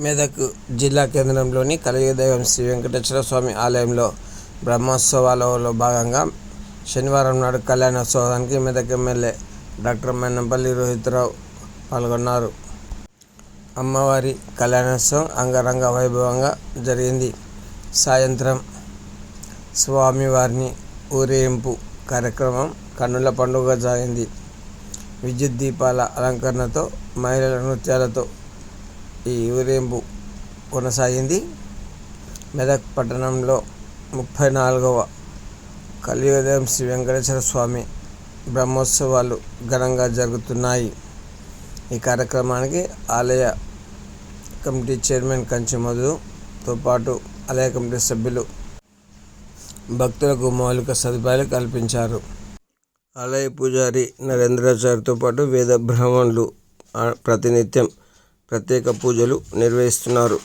మెదక్ జిల్లా కేంద్రంలోని కలియుగదైవం శ్రీ వెంకటేశ్వర స్వామి ఆలయంలో బ్రహ్మోత్సవాలలో భాగంగా శనివారం నాడు కళ్యాణోత్సవానికి మెదక్ ఎమ్మెల్యే డాక్టర్ మైనంపల్లి రోహిత్రావు పాల్గొన్నారు. అమ్మవారి కళ్యాణోత్సవం అంగరంగ వైభవంగా జరిగింది. సాయంత్రం స్వామివారిని ఊరేగింపు కార్యక్రమం కన్నుల పండుగ సాగింది. విద్యుత్ దీపాల అలంకరణతో, మహిళల నృత్యాలతో ఈ ఊరేగింపు కొనసాగింది. మెదక్ పట్టణంలో 34వ కలియుగదైవం శ్రీ వెంకటేశ్వర స్వామి బ్రహ్మోత్సవాలు ఘనంగా జరుగుతున్నాయి. ఈ కార్యక్రమానికి ఆలయ కమిటీ చైర్మన్ కంచి మధుతో పాటు ఆలయ కమిటీ సభ్యులు భక్తులకు మౌలిక సదుపాయాలు కల్పించారు. ఆలయ పూజారి నరేంద్రాచార్యతో పాటు వేద బ్రాహ్మణులు ప్రతినిత్యం ప్రత్యేక పూజలు నిర్వహిస్తున్నారు.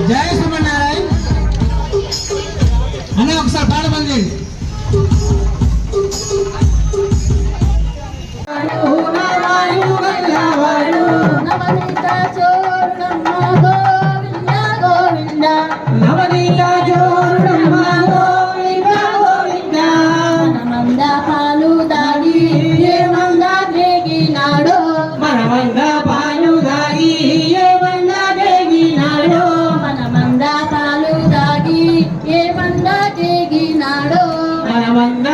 జై శ్రీమన్నారాయణ అనే ఒకసారి పాడమంది. మనమంద